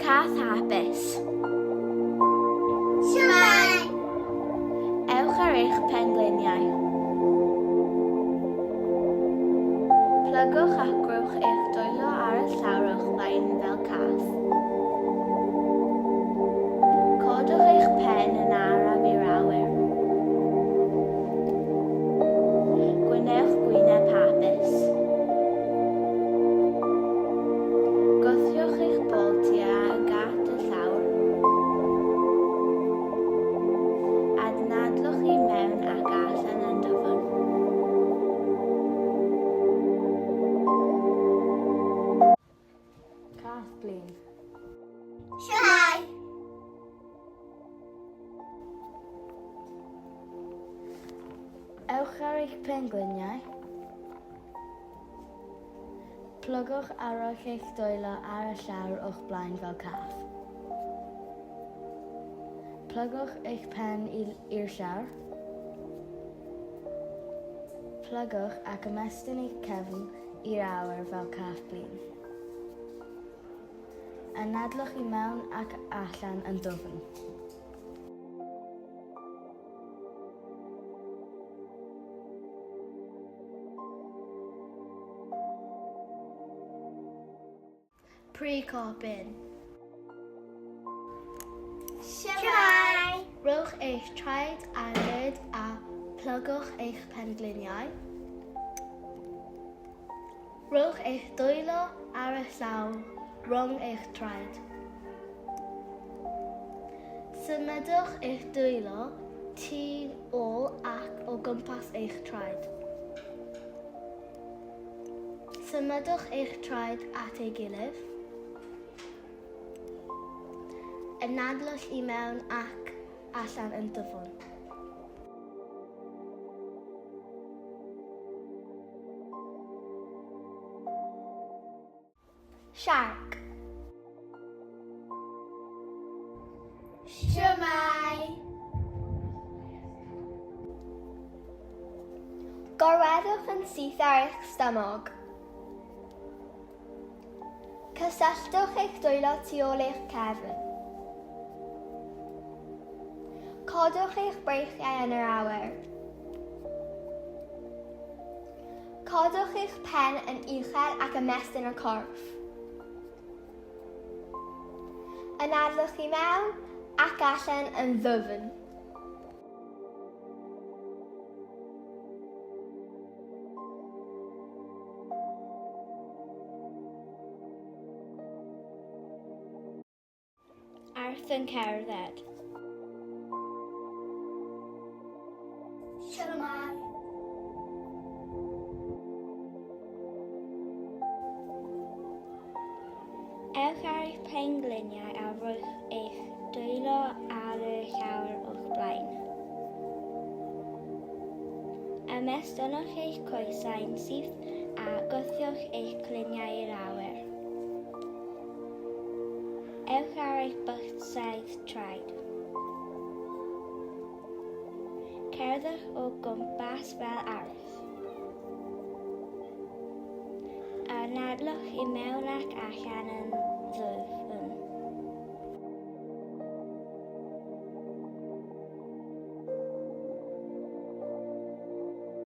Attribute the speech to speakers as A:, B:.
A: Cath hapus.
B: Shwmae!
A: Ewch ar eich pengliniau. Plygwch ac grwch eich dwylo ar y llawr o'ch blaen fel cath. Codwch eich pen yn araf i'r awyr. Gwnewch gwyneb hapus. Gwthiwch eich boltiau gat y llawr. Adnadlwch i mewn ac allan yn dyfn. Cath blin.
B: Shwmae!
A: Ewch ar eich pengliniau. Plygwch a rhowch eich dwylo ar y llawr o'ch blaen fel cath. Plygwch eich pen i'r llawr. Plygwch ac ymestyn eich cefn i'r awyr fel cath blin. Anadlwch i mewn ac allan yn dwfn. Pre-corbyn.
B: Shwmae!
A: Rhowch eich traed a lid a plygwch eich pengliniau. Rhowch eich dwylo ar y llawr rhwng eich traed. Symudwch eich dwylo tu ôl ac o gwmpas eich traed. Symudwch eich traed at ei gilydd. Anadlwch i mewn ac allan yn dyfn. Shark.
B: Shwmae!
C: Gorweddwch yn syth ar eich stomog. Cysylltwch eich dwylo tu ôl eich cefn. Codwch eich breichiau yn yr awyr. Codwch eich pen yn uchel ac ymestyn y corff. Anadlwch i mewn ac allan yn ddyfn.
A: Arth yn cerdded.
B: Shwmae!
A: Ewch ar eich pengliniau a rhowch eich dwylo ar y llawr o'ch blaen. Ymestynwch eich coesau'n syth a gwthiwch eich cliniau i'r awyr. Ewch ar eich bysau'n traed. Cerddwch o gwmpas fel arth. Anadlwch i mewn ac allan yn ddyfn.